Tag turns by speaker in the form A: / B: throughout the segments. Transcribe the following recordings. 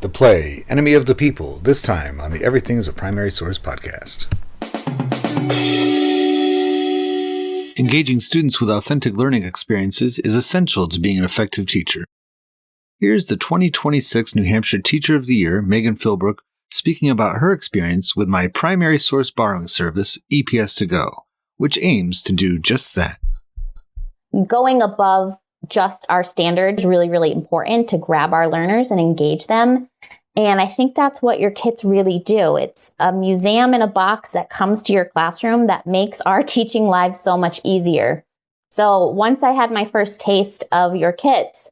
A: The play, Enemy of the People, this time on the Everything is a Primary Source podcast. Engaging students with authentic learning experiences is essential to being an effective teacher. Here's the 2026 New Hampshire Teacher of the Year, Megan Philbrook, speaking about her experience with my primary source borrowing service, EPS To Go, which aims to do just that.
B: Going above just our standards is really, really important to grab our learners and engage them. And I think that's what your kits really do. It's a museum in a box that comes to your classroom that makes our teaching lives so much easier. So once I had my first taste of your kits,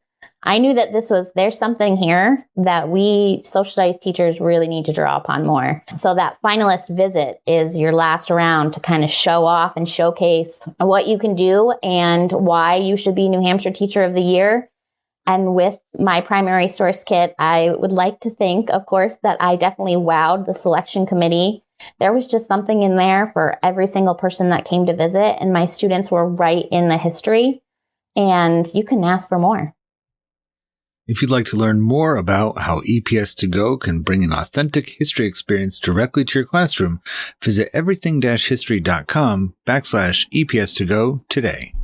B: I knew that there's something here that we social studies teachers really need to draw upon more. So that finalist visit is your last round to kind of show off and showcase what you can do and why you should be New Hampshire Teacher of the Year. And with my primary source kit, I would like to think, of course, that I definitely wowed the selection committee. There was just something in there for every single person that came to visit, and my students were right in the history, and you couldn't ask for more.
A: If you'd like to learn more about how EPS To Go can bring an authentic history experience directly to your classroom, visit everything-history.com/EPS To Go today.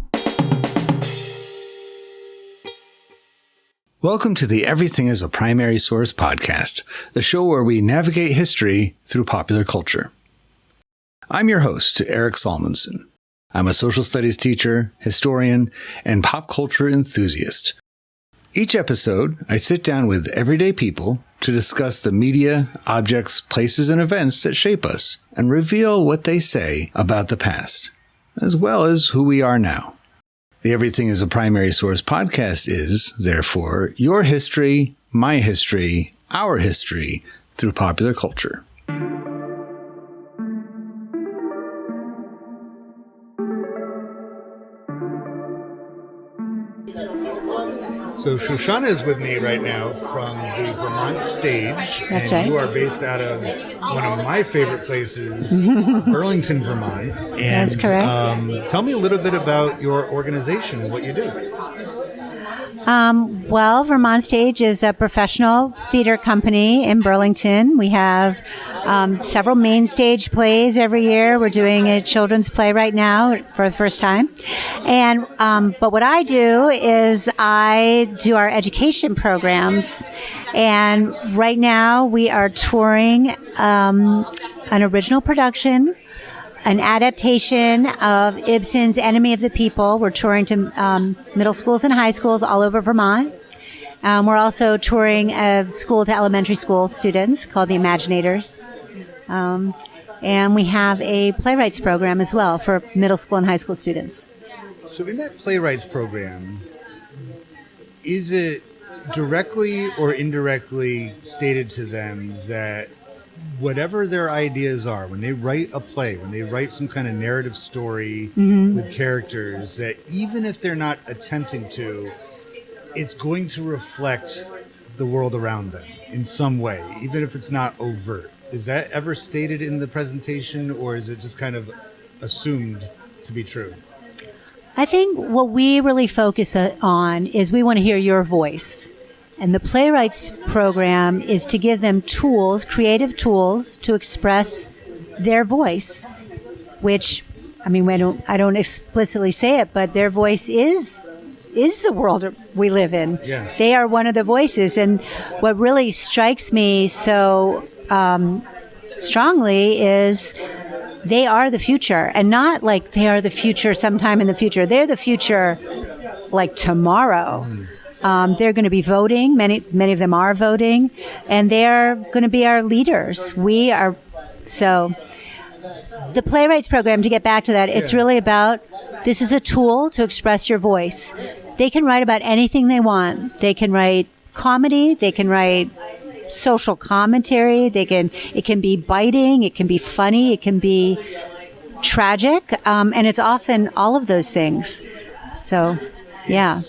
A: Welcome to the Everything is a Primary Source podcast, the show where we navigate history through popular culture. I'm your host, Eric Salmonson. I'm a social studies teacher, historian, and pop culture enthusiast. Each episode, I sit down with everyday people to discuss the media, objects, places, and events that shape us and reveal what they say about the past, as well as who we are now. The Everything is a Primary Source podcast is, therefore, your history, my history, our history through popular culture. So Shoshana is with me right now from the Vermont stage.
C: That's
A: and
C: right.
A: You are based out of one of my favorite places, Burlington, Vermont. And,
C: That's correct.
A: Tell me a little bit about your organization and what you do.
C: Well, Vermont Stage is a professional theater company in Burlington. We have several main stage plays every year. We're doing a children's play right now for the first time. And but what I do is I do our education programs. And right now we are touring an original production, an adaptation of Ibsen's Enemy of the People. We're touring to middle schools and high schools all over Vermont. We're also touring a school to elementary school students called the Imaginators. And we have a playwrights program as well for middle school and high school students.
A: So in that playwrights program, is it directly or indirectly stated to them that whatever their ideas are, when they write a play, when they write some kind of narrative story with characters, that even if they're not attempting to, it's going to reflect the world around them in some way, even if it's not overt? Is that ever stated in the presentation, or is it just kind of assumed to be true?
C: I think what we really focus on is we want to hear your voice. And the playwrights program is to give them tools, creative tools, to express their voice, which, I mean, I don't explicitly say it, but their voice is the world we live in.
A: Yeah.
C: They are one of the voices. And what really strikes me so strongly is they are the future, and not like they are the future sometime in the future. They're the future like tomorrow. They're going to be voting. Many of them are voting, and they're going to be our leaders. We are. So the playwrights program, to get back to that, it's really about, this is a tool to express your voice. They can write about anything they want. They can write comedy. They can write social commentary. It can be biting. It can be funny. It can be tragic. And it's often all of those things. So, yeah.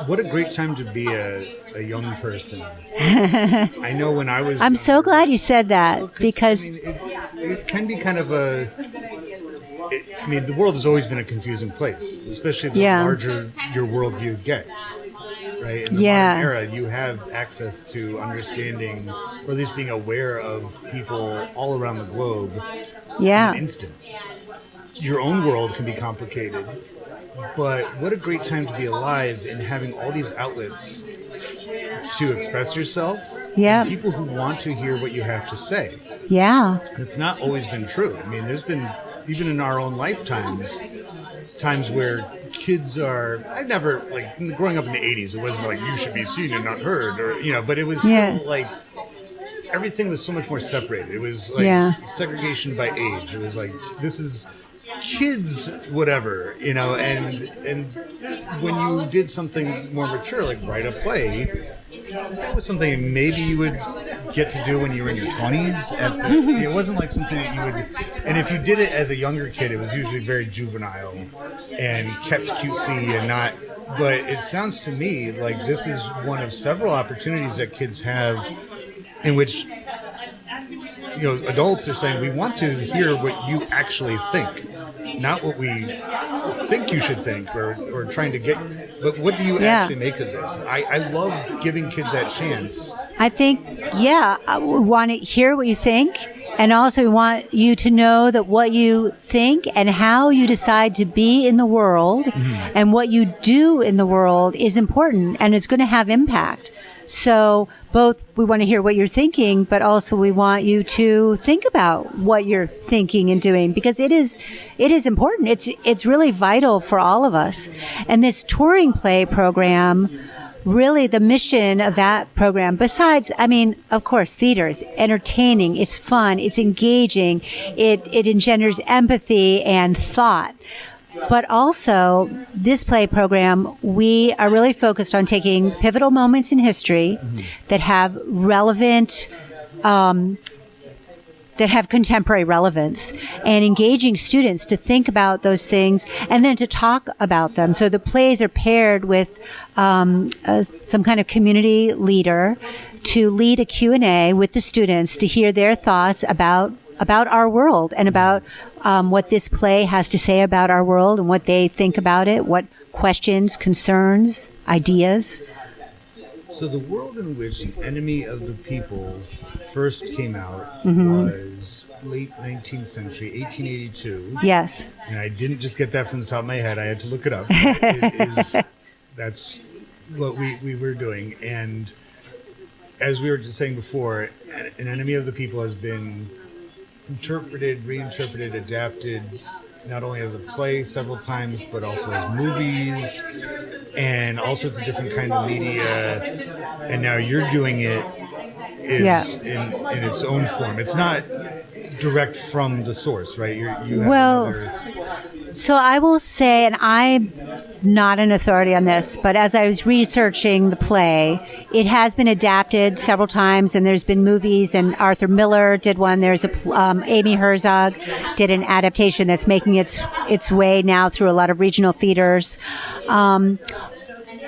A: What a great time to be a young person. I know when I was
C: I'm so glad you said that, because
A: it can be kind of the world has always been a confusing place, especially the larger your worldview gets. right? In the modern era, you have access to understanding, or at least being aware of people all around the globe in an instant. Your own world can be complicated, but what a great time to be alive and having all these outlets to express yourself.
C: Yeah.
A: People who want to hear what you have to say.
C: Yeah.
A: It's not always been true. I mean, there's been, even in our own lifetimes, times where kids are, I never, like, growing up in the 80s, it wasn't like, you should be seen and not heard, or, you know, but it was still like, everything was so much more separated. It was like segregation by age. It was like, this is kids, whatever, you know, and when you did something more mature, like write a play, that was something maybe you would get to do when you were in your 20s. It wasn't like something that you would, and if you did it as a younger kid, it was usually very juvenile and kept cutesy and not, but it sounds to me like this is one of several opportunities that kids have in which, you know, adults are saying, we want to hear what you actually think, not what we think you should think or trying to get, but what do you actually make of this? I love giving kids that chance.
C: I think, we want to hear what you think, and also we want you to know that what you think and how you decide to be in the world and what you do in the world is important and is going to have impact. So both we want to hear what you're thinking, but also we want you to think about what you're thinking and doing, because it is important. It's really vital for all of us. And this touring play program, really the mission of that program, besides, I mean, of course, theater is entertaining, it's fun, it's engaging, it engenders empathy and thought. But also, this play program, we are really focused on taking pivotal moments in history that have relevant, that have contemporary relevance, and engaging students to think about those things and then to talk about them. So the plays are paired with some kind of community leader to lead a Q&A with the students to hear their thoughts about our world and about what this play has to say about our world and what they think about it, what questions, concerns, ideas.
A: So the world in which The Enemy of the People first came out was late 19th century, 1882.
C: Yes.
A: And I didn't just get that from the top of my head. I had to look it up. That's what we were doing. And as we were just saying before, An Enemy of the People has been interpreted, reinterpreted, adapted, not only as a play several times, but also as movies and all sorts of different kinds of media. And now you're doing it in its own form. It's not direct from the source, right? You have
C: So I will say, and I'm not an authority on this, but as I was researching the play, it has been adapted several times, and there's been movies, and Arthur Miller did one. There's Amy Herzog did an adaptation that's making its way now through a lot of regional theaters.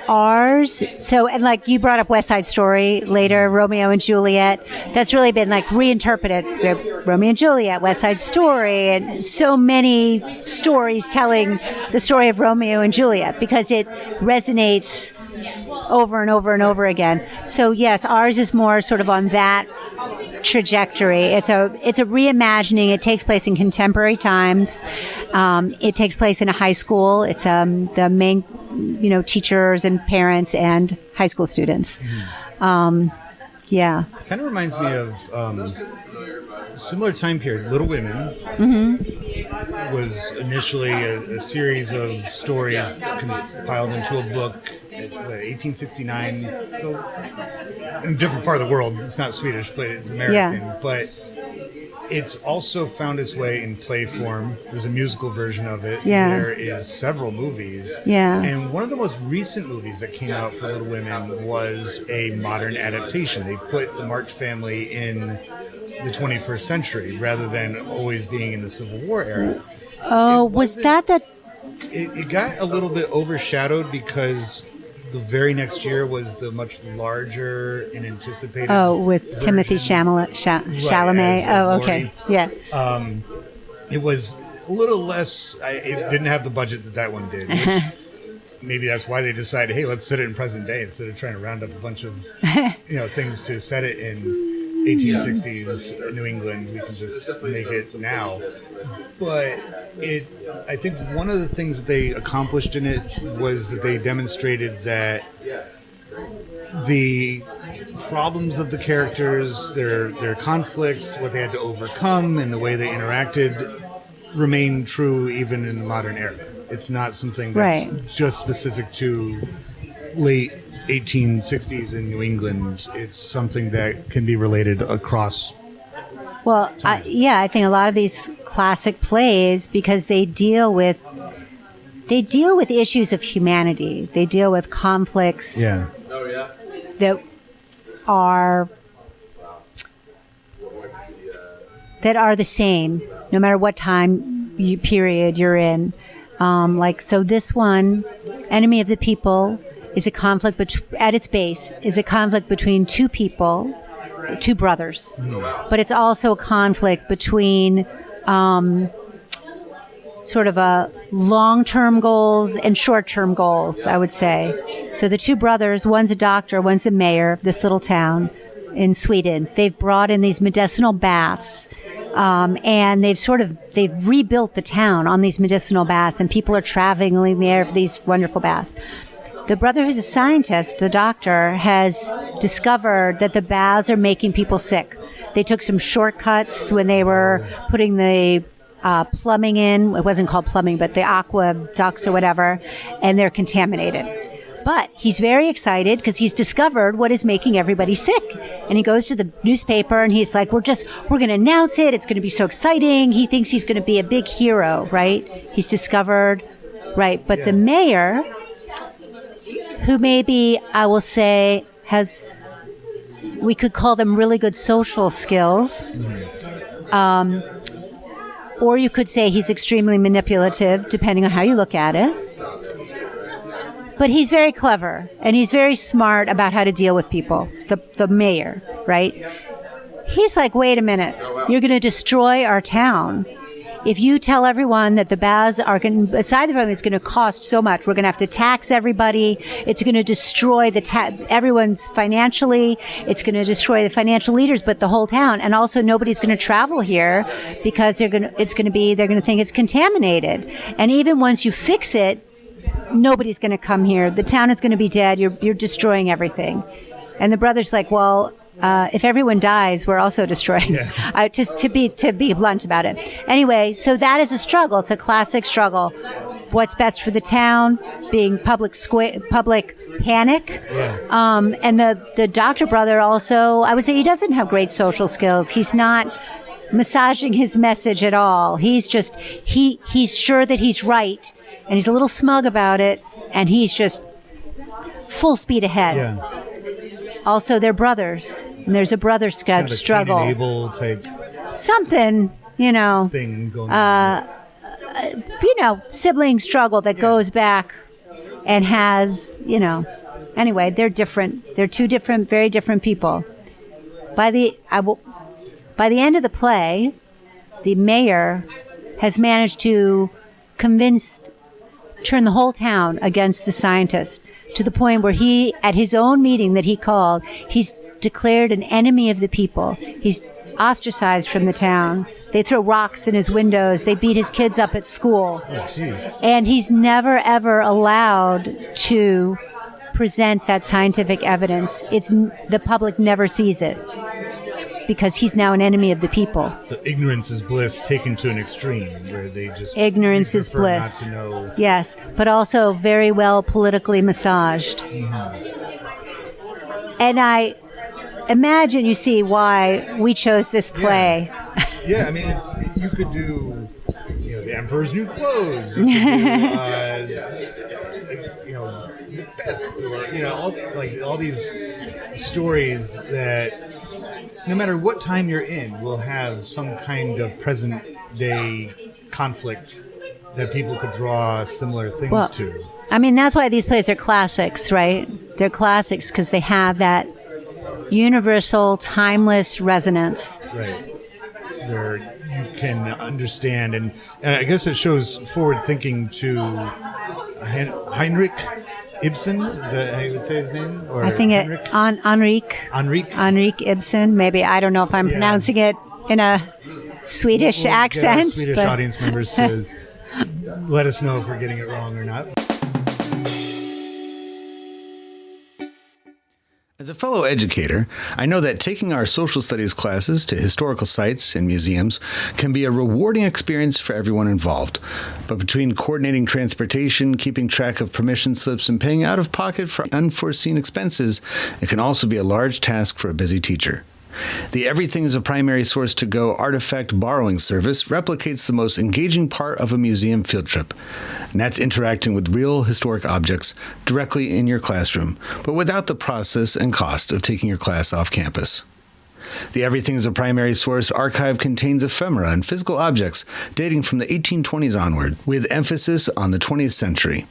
C: Ours, and like you brought up West Side Story later, Romeo and Juliet, that's really been like reinterpreted. Romeo and Juliet, West Side Story, and so many stories telling the story of Romeo and Juliet because it resonates over and over and over again. So yes, ours is more sort of on that trajectory. It's a reimagining. It takes place in contemporary times. It takes place in a high school. It's the main, teachers and parents and high school students.
A: It kind of reminds me of a similar time period. Little Women was initially a series of stories compiled into a book. 1869, so in a different part of the world. It's not Swedish, but it's American. But it's also found its way in play form. There's a musical version of it. There is several movies. And one of the most recent movies that came out for Little Women was a modern adaptation. They put the March family in the 21st century rather than always being in the Civil War era.
C: Oh, was that the...
A: It got a little bit overshadowed because the very next year was the much larger and anticipated.
C: Oh, with Timothy Chalamet.
A: As
C: okay.
A: Lori.
C: Yeah.
A: It was a little less. It didn't have the budget that one did. Which maybe that's why they decided, hey, let's set it in present day instead of trying to round up a bunch of things to set it in 1860s New England. We can just make it now. But I think one of the things that they accomplished in it was that they demonstrated that the problems of the characters, their conflicts, what they had to overcome, and the way they interacted remain true even in the modern era. It's not something that's just specific to late 1860s in New England. It's something that can be related across.
C: Well, I think a lot of these classic plays, because they deal with issues of humanity. They deal with conflicts that are the same, no matter what time period you're in. So this one, Enemy of the People, is a conflict at its base is a conflict between two people, two brothers, but it's also a conflict between sort of a long-term goals and short-term goals, I would say. So the two brothers, one's a doctor, one's a mayor of this little town in Sweden. They've brought in these medicinal baths, and they've rebuilt the town on these medicinal baths, and people are traveling there for these wonderful baths. The brother who's a scientist, the doctor, has discovered that the baths are making people sick. They took some shortcuts when they were putting the plumbing in. It wasn't called plumbing, but the aqua ducts or whatever, and they're contaminated. But he's very excited because he's discovered what is making everybody sick. And he goes to the newspaper and he's like, we're going to announce it. It's going to be so exciting. He thinks he's going to be a big hero, right? He's discovered, right? But the mayor, who maybe I will say we could call them really good social skills, or you could say he's extremely manipulative, depending on how you look at it. But he's very clever, and he's very smart about how to deal with people, the mayor, right? He's like, wait a minute, you're going to destroy our town. If you tell everyone that the baths are going to, aside from it's going to cost so much, we're going to have to tax everybody. It's going to destroy everyone's financially. It's going to destroy the financial leaders, but the whole town. And also nobody's going to travel here because they're going to think it's contaminated. And even once you fix it, nobody's going to come here. The town is going to be dead. You're destroying everything. And the brother's like, well, if everyone dies, we're also destroying. Yeah. Just to be blunt about it. Anyway, so that is a struggle. It's a classic struggle. What's best for the town? Being public panic. Yeah. And the doctor brother also, I would say, he doesn't have great social skills. He's not massaging his message at all. He's just he's sure that he's right, and he's a little smug about it, and he's just full speed ahead. Yeah. Also, they're brothers, and there's a brother struggle.
A: Cain and Abel type
C: something,
A: thing going on.
C: Sibling struggle that goes back and has, Anyway, they're different. They're two very different people. By the end of the play, the mayor has managed to turn the whole town against the scientist, to the point where he, at his own meeting that he called, he's declared an enemy of the people. He's ostracized from the town. They throw rocks in his windows. They beat his kids up at school. Oh, and he's never, ever allowed to present that scientific evidence. The public never sees it. Because he's now an enemy of the people.
A: So ignorance is bliss taken to an extreme, where they just
C: ignorance is bliss.
A: Not to know.
C: Yes, but also very well politically massaged. Mm-hmm. And I imagine you see why we chose this play.
A: Yeah, I mean, you could do, The Emperor's New Clothes. You could do, Macbeth, or all these stories that, no matter what time you're in, we'll have some kind of present day conflicts that people could draw similar things to.
C: I mean, that's why these plays are classics, right? They're classics because they have that universal, timeless resonance.
A: Right. You can understand, and I guess it shows forward thinking to Henrik Ibsen, is that how you would say his name? Or
C: I think Henrik Ibsen. Maybe, I don't know if I'm pronouncing it in a Swedish accent.
A: Get our Swedish audience members to let us know if we're getting it wrong or not. As a fellow educator, I know that taking our social studies classes to historical sites and museums can be a rewarding experience for everyone involved. But between coordinating transportation, keeping track of permission slips, and paying out of pocket for unforeseen expenses, it can also be a large task for a busy teacher. The Everything is a Primary Source to Go artifact borrowing service replicates the most engaging part of a museum field trip, and that's interacting with real historic objects directly in your classroom, but without the process and cost of taking your class off campus. The Everything is a Primary Source archive contains ephemera and physical objects dating from the 1820s onward, with emphasis on the 20th century.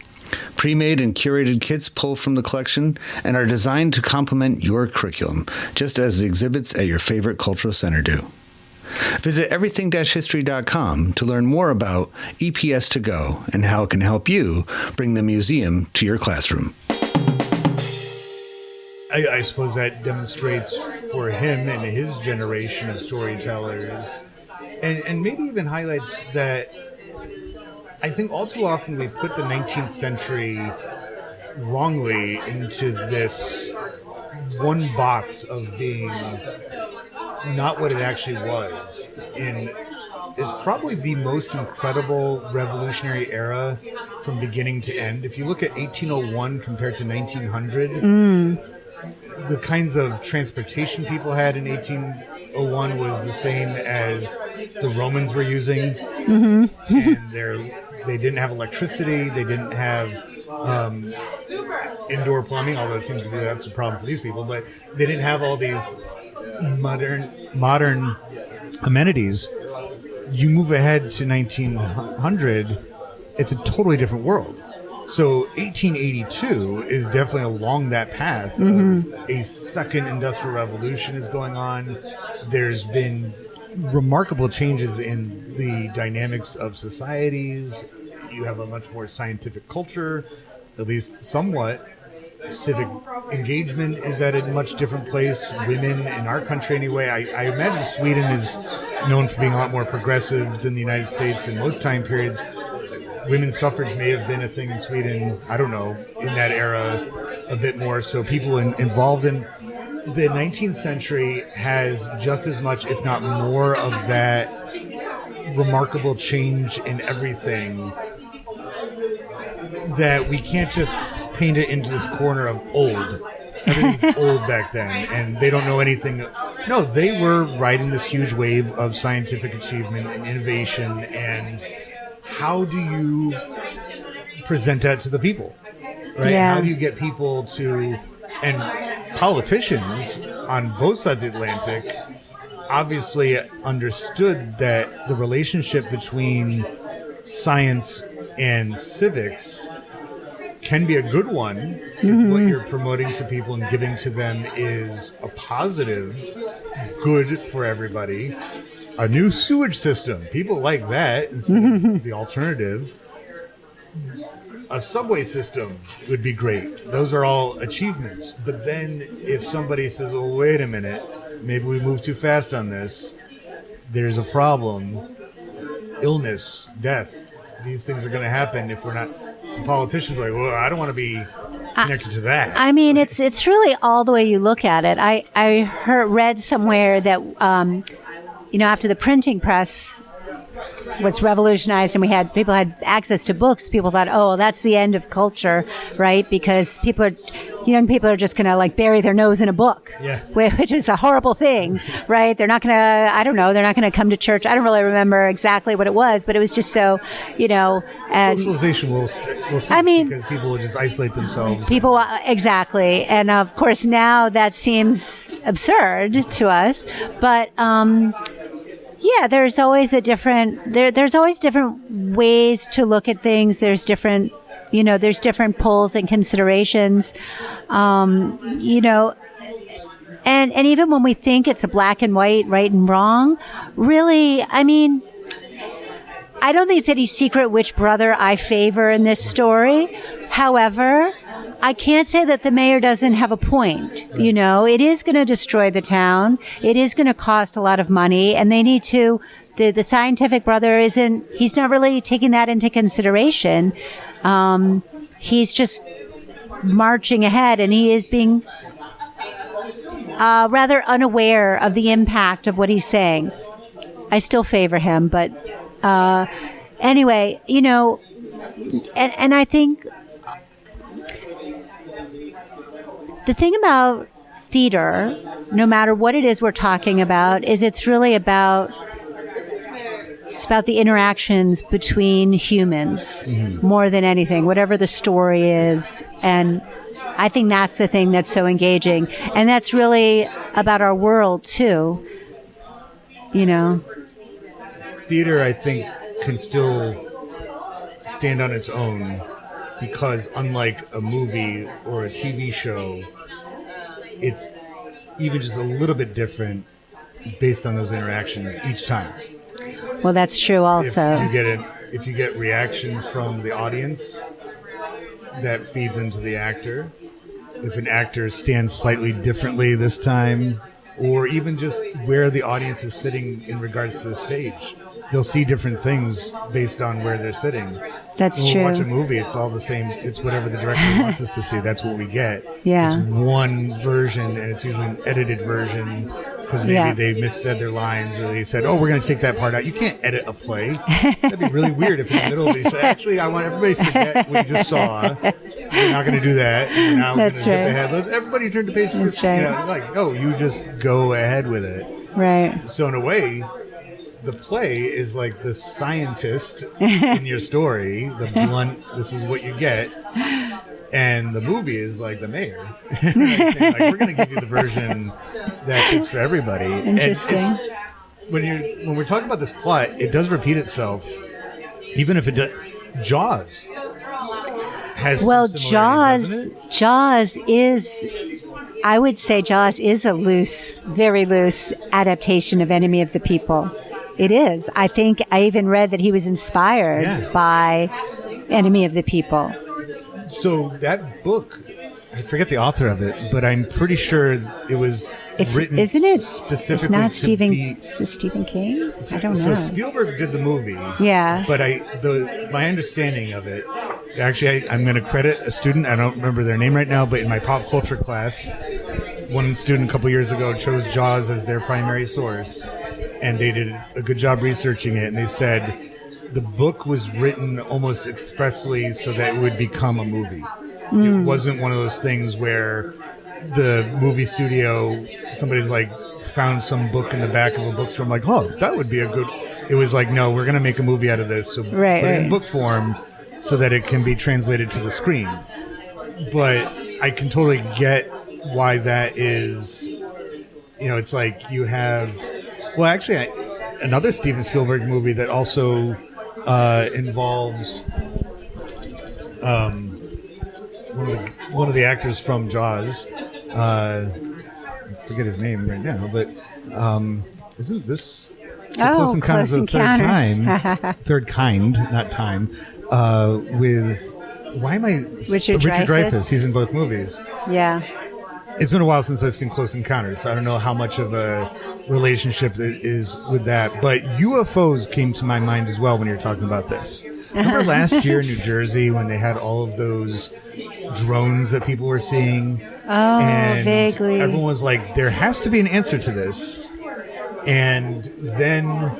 A: Pre-made and curated kits pull from the collection and are designed to complement your curriculum, just as the exhibits at your favorite cultural center do. Visit everything-history.com to learn more about EPS To Go and how it can help you bring the museum to your classroom. I suppose that demonstrates for him and his generation of storytellers, and maybe even highlights that I think all too often we put the 19th century wrongly into this one box of being not what it actually was. And it's probably the most incredible revolutionary era from beginning to end. If you look at 1801 compared to 1900, the kinds of transportation people had in 1801 was the same as the Romans were using. And they didn't have electricity. They didn't have indoor plumbing, although it seems to be that's a problem for these people. But they didn't have all these modern amenities. You move ahead to 1900, it's a totally different world. So 1882 is definitely along that path of a second industrial revolution is going on. There's been remarkable changes in the dynamics of societies. You have a much more scientific culture, at least somewhat. Civic engagement is at a much different place. Women in our country anyway. I imagine Sweden is known for being a lot more progressive than the United States in most time periods. Women's suffrage may have been a thing in Sweden, I don't know, in that era a bit more. So people involved in the 19th century has just as much, if not more, of that remarkable change in everything that we can't just paint it into this corner of old. Everything's old back then, and they don't know anything. No, they were riding this huge wave of scientific achievement and innovation, and how do you present that to the people? Right?
C: Yeah.
A: How do you get people to, and politicians on both sides of the Atlantic obviously understood that the relationship between science and civics can be a good one if what you're promoting to people and giving to them is a positive good for everybody. A new sewage system, people like that instead of the alternative. A subway system would be great. Those are all achievements. But then if somebody says, well, wait a minute, maybe we move too fast on this, there's a problem. Illness, death, these things are going to happen if we're not. Politicians are like, well, I don't want to be connected to that.
C: I mean, it's really all the way you look at it. I read somewhere that, after the printing press was revolutionized and people had access to books, people thought, oh, that's the end of culture, right? Because young people are just going to bury their nose in a book, which is a horrible thing, right? They're not going to, they're not going to come to church. I don't really remember exactly what it was, but it was just so, and
A: socialization will cease because people will just isolate themselves.
C: Exactly. And of course now that seems absurd to us, but, there's always there's always different ways to look at things. There's different, there's different polls and considerations, and even when we think it's a black and white, right and wrong, really, I I don't think it's any secret which brother I favor in this story. However, I can't say that the mayor doesn't have a point. You know, it is going to destroy the town. It is going to cost a lot of money, and they need to. The scientific brother he's not really taking that into consideration. He's just marching ahead, and he is being rather unaware of the impact of what he's saying. I still favor him, but anyway, you know, and I think the thing about theater, no matter what it is we're talking about, is it's about the interactions between humans more than anything, whatever the story is. And I think that's the thing that's so engaging. And that's really about our world, too. You know?
A: Theater, I think, can still stand on its own because unlike a movie or a TV show, it's even just a little bit different based on those interactions each time.
C: Well, that's true also.
A: If you get reaction from the audience, that feeds into the actor. If an actor stands slightly differently this time, or even just where the audience is sitting in regards to the stage, they'll see different things based on where they're sitting.
C: That's
A: when
C: true.
A: we watch a movie, it's all the same. It's whatever the director wants us to see. That's what we get.
C: Yeah.
A: It's one version, and it's usually an edited version because maybe they missaid their lines or they said, "Oh, we're going to take that part out." You can't edit a play. That'd be really weird if in the middle of it you said, "Actually, I want everybody to forget what you just saw. We're not going to do that. And now we're going to zip ahead. Let's everybody turn to page 50."
C: That's right.
A: You know, like, no, you just go ahead with it.
C: Right.
A: So in a way, the play is like the scientist in your story, the blunt, this is what you get. And the movie is like the mayor. Saying, like, we're going to give you the version that fits for everybody.
C: Interesting.
A: And when we're talking about this plot, it does repeat itself, even if it does. Jaws has some similarities, doesn't it?
C: Jaws is, I would say Jaws is a very loose adaptation of Enemy of the People. It is. I think I even read that he was inspired by Enemy of the People.
A: So that book, I forget the author of it, but I'm pretty sure it was written.
C: Isn't it?
A: Specifically
C: it's not Stephen.
A: Is
C: it Stephen King? I don't know.
A: So Spielberg did the movie.
C: Yeah.
A: But my understanding of it, actually, I'm going to credit a student. I don't remember their name right now, but in my pop culture class, one student a couple years ago chose Jaws as their primary source, and they did a good job researching it, and they said the book was written almost expressly so that it would become a movie. It wasn't one of those things where the movie studio, somebody's like found some book in the back of a bookstore. I'm like, oh, that would be a good. It was like, no, we're going to make a movie out of this. So put it in book form so that it can be translated to the screen. But I can totally get why that is. You know, it's like you have. Well, actually, another Steven Spielberg movie that also involves one of the actors from Jaws. I forget his name right now, but isn't this Close Encounters of the Third Kind, not time, with Richard Dreyfuss. He's in both movies.
C: Yeah.
A: It's been a while since I've seen Close Encounters, so I don't know how much of a relationship that is with that. But UFOs came to my mind as well when you're talking about this. Remember last year in New Jersey when they had all of those drones that people were seeing?
C: Oh,
A: and
C: vaguely.
A: Everyone was like, there has to be an answer to this. And then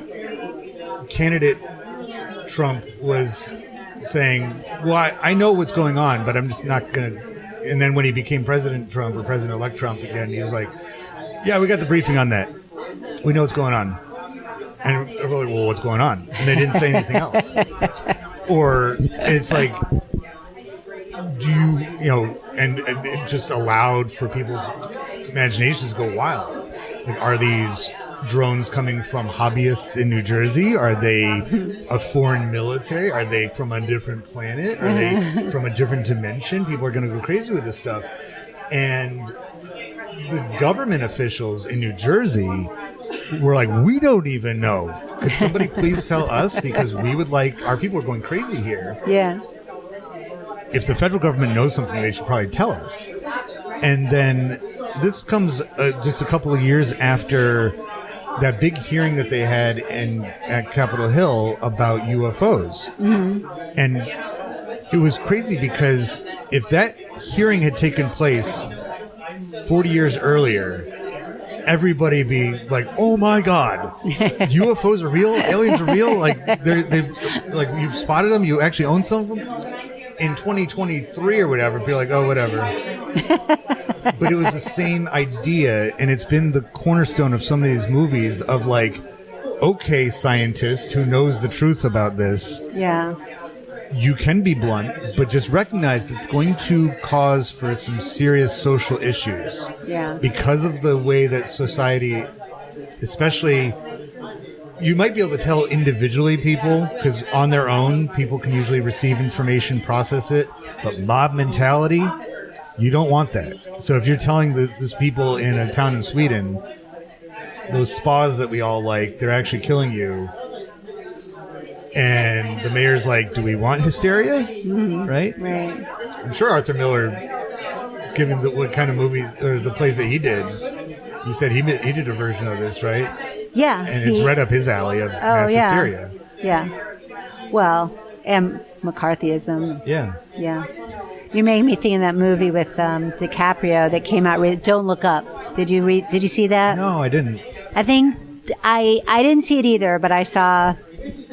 A: candidate Trump was saying, well, I know what's going on, but I'm just not going to. And then when he became President Trump or President-elect Trump again, he was like, yeah, we got the briefing on that. We know what's going on. And we're like, well, what's going on? And they didn't say anything else. Or it's like, and it just allowed for people's imaginations to go wild. Like, are these drones coming from hobbyists in New Jersey? Are they a foreign military? Are they from a different planet? Are they from a different dimension? People are going to go crazy with this stuff. And the government officials in New Jersey were like, we don't even know
D: Could somebody please tell us? Because we would like, our people are going crazy here.
C: Yeah.
D: If the federal government knows something, they should probably tell us. And then this comes just a couple of years after that big hearing that they had at Capitol Hill about UFOs. Mm-hmm. And it was crazy because if that hearing had taken place 40 years earlier, everybody be like, "Oh my God, UFOs are real, aliens are real." Like they like you've spotted them, you actually own some of them. In 2023 or whatever, be like, "Oh, whatever." But it was the same idea, and it's been the cornerstone of some of these movies of like, okay, scientist who knows the truth about this.
C: Yeah.
D: You can be blunt, but just recognize it's going to cause for some serious social issues.
C: Yeah.
D: Because of the way that society, especially, you might be able to tell individually people, because on their own, people can usually receive information, process it, but mob mentality, you don't want that. So if you're telling these people in a town in Sweden, those spas that we all like, they're actually killing you, and the mayor's like, do we want hysteria? Mm-hmm. Right? I'm sure Arthur Miller, given what kind of movies or the plays that he did, he said he did a version of this, right?
C: Yeah.
D: And it's right up his alley of mass hysteria.
C: Yeah. Well, and McCarthyism.
D: Yeah.
C: Yeah. You made me think of that movie with DiCaprio that came out. Don't Look Up. Did you see that?
D: No, I didn't.
C: I think I didn't see it either, but I saw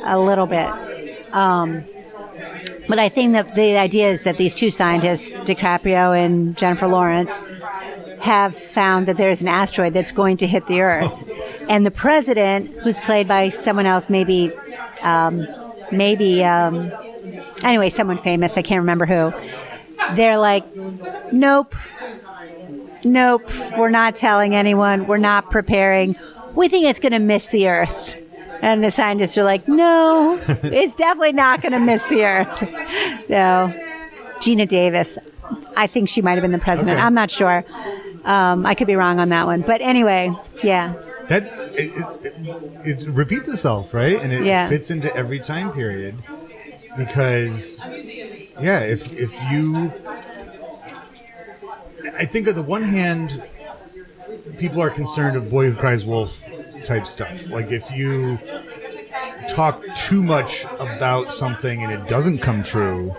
C: a little bit. But I think that the idea is that these two scientists, DiCaprio and Jennifer Lawrence, have found that there's an asteroid that's going to hit the Earth. And the president, who's played by someone else, anyway, someone famous, I can't remember who, they're like, nope, we're not telling anyone, we're not preparing. We think it's going to miss the Earth. And the scientists are like, no, it's definitely not going to miss the Earth. No. Gina Davis, I think she might have been the president. Okay. I'm not sure. I could be wrong on that one. But anyway, yeah.
D: That it repeats itself, right? And it fits into every time period. Because, if you... I think on the one hand, people are concerned of Boy Who Cries Wolf type stuff. Like if you talk too much about something and it doesn't come true,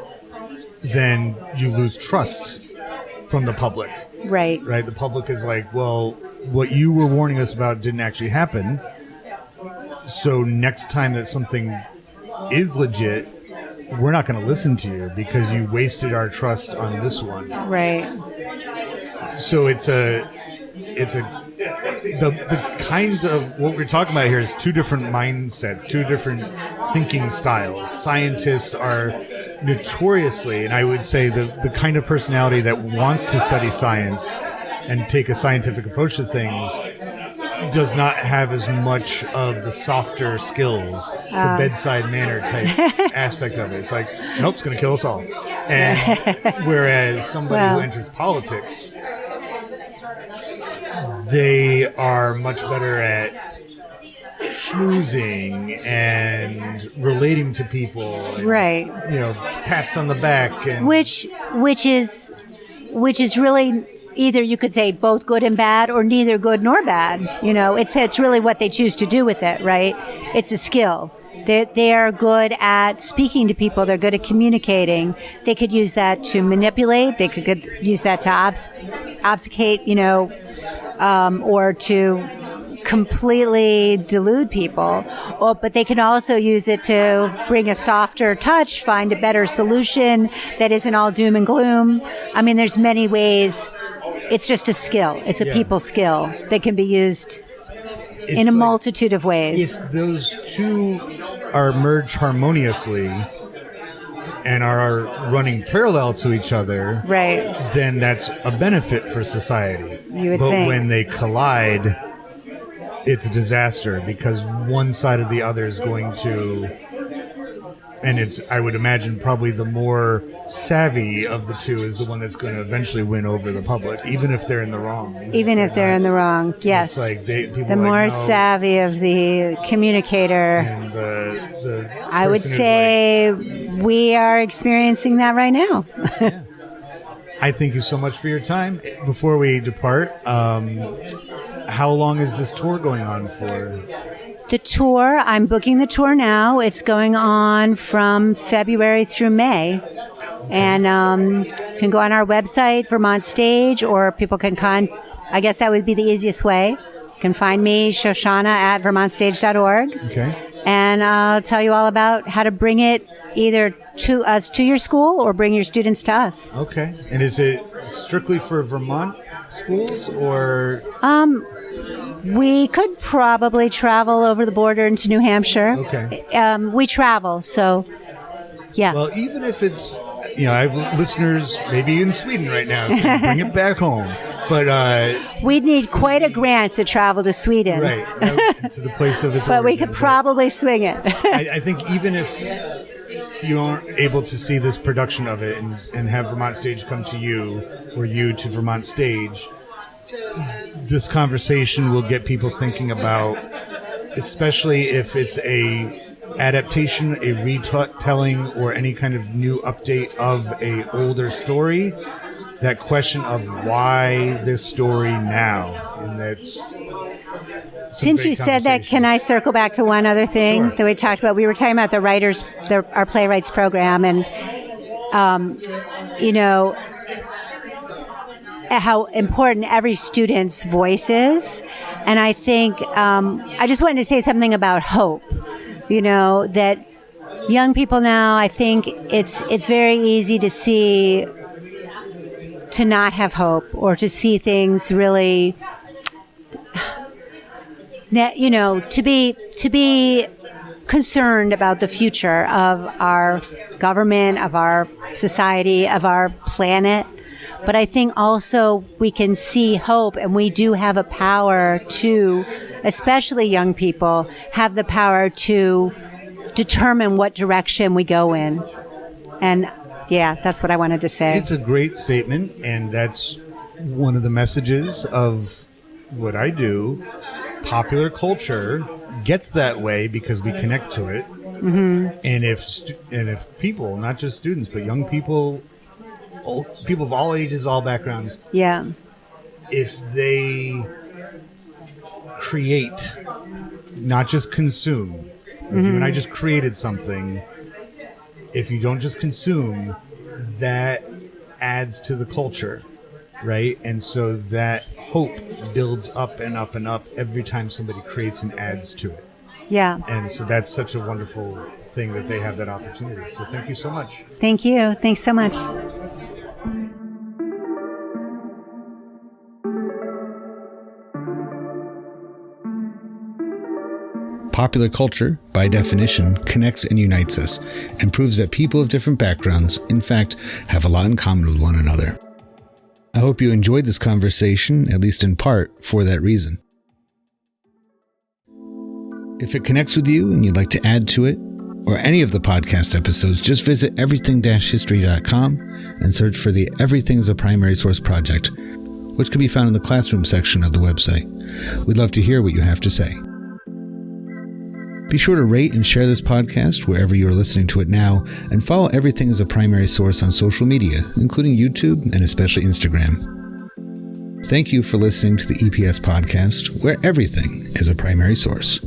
D: then you lose trust from the public.
C: Right.
D: The public is like, well, what you were warning us about didn't actually happen. So next time that something is legit, we're not going to listen to you because you wasted our trust on this one.
C: Right.
D: So it's the kind of what we're talking about here is two different mindsets, two different thinking styles. Scientists are notoriously, and I would say the kind of personality that wants to study science and take a scientific approach to things does not have as much of the softer skills, the bedside manner type aspect of it. It's like, nope, it's going to kill us all. And whereas somebody who enters politics, they are much better at schmoozing and relating to people. And,
C: right.
D: Pats on the back. And
C: which is really either you could say both good and bad or neither good nor bad. It's really what they choose to do with it, right? It's a skill. They are good at speaking to people. They're good at communicating. They could use that to manipulate. They could use that to obfuscate, or to completely delude people. But they can also use it to bring a softer touch, find a better solution that isn't all doom and gloom. I mean, there's many ways. It's just a skill. It's a people skill that can be used in a multitude of ways.
D: If those two are merged harmoniously and are running parallel to each other,
C: right,
D: then that's a benefit for society.
C: You would
D: think.
C: But
D: when they collide, it's a disaster because one side or the other is going to And I would imagine probably the more savvy of the two is the one that's going to eventually win over the public, even if they're in the wrong.
C: Even if they're in the wrong, yes.
D: It's like
C: the more savvy of the communicator.
D: And the
C: I would say we are experiencing that right now.
D: Yeah. I thank you so much for your time. Before we depart, how long is this tour going on for?
C: The tour, I'm booking the tour now. It's going on from February through May. And you can go on our website, Vermont Stage, or people can I guess that would be the easiest way. You can find me, Shoshana, at vermontstage.org.
D: Okay.
C: And I'll tell you all about how to bring it either to your school or bring your students to us.
D: Okay. And is it strictly for Vermont schools or?
C: We could probably travel over the border into New Hampshire.
D: Okay.
C: We travel, so yeah.
D: Well, even if it's, I have listeners maybe in Sweden right now, so bring it back home. But
C: we'd need quite a grant to travel to Sweden.
D: Right, to the place of its
C: but
D: origin.
C: We could probably swing it.
D: I think even if you aren't able to see this production of it and have Vermont Stage come to you or you to Vermont Stage, this conversation will get people thinking about, especially if it's a adaptation, a retelling, or any kind of new update of a older story, that question of why this story now. And that's
C: since you said that, can I circle back to one other thing that we talked about? We were talking about our playwrights program, and how important every student's voice is. And I think I just wanted to say something about hope. That young people now, I think it's very easy to not have hope, or to see things really, to be concerned about the future of our government, of our society, of our planet. But I think also we can see hope, and we do have a power to, especially young people, have the power to determine what direction we go in. And yeah, that's what I wanted to say.
D: It's a great statement, and that's one of the messages of what I do. Popular culture gets that way because we connect to it. Mm-hmm. And if people, not just students, but young people, people of all ages, all backgrounds, if they create, not just consume. Mm-hmm. You and I just created something. If you don't just consume, that adds to the culture, right? And so that hope builds up and up and up every time somebody creates and adds to it.
C: Yeah.
D: And so that's such a wonderful thing that they have that opportunity. So thank you so much.
C: Thank you. Thanks so much.
A: Popular culture, by definition, connects and unites us, and proves that people of different backgrounds, in fact, have a lot in common with one another. I hope you enjoyed this conversation, at least in part, for that reason. If it connects with you and you'd like to add to it, or any of the podcast episodes, just visit everything-history.com and search for the Everything as a Primary Source project, which can be found in the classroom section of the website. We'd love to hear what you have to say. Be sure to rate and share this podcast wherever you are listening to it now, and follow Everything as a Primary Source on social media, including YouTube and especially Instagram. Thank you for listening to the EPS podcast, where everything is a primary source.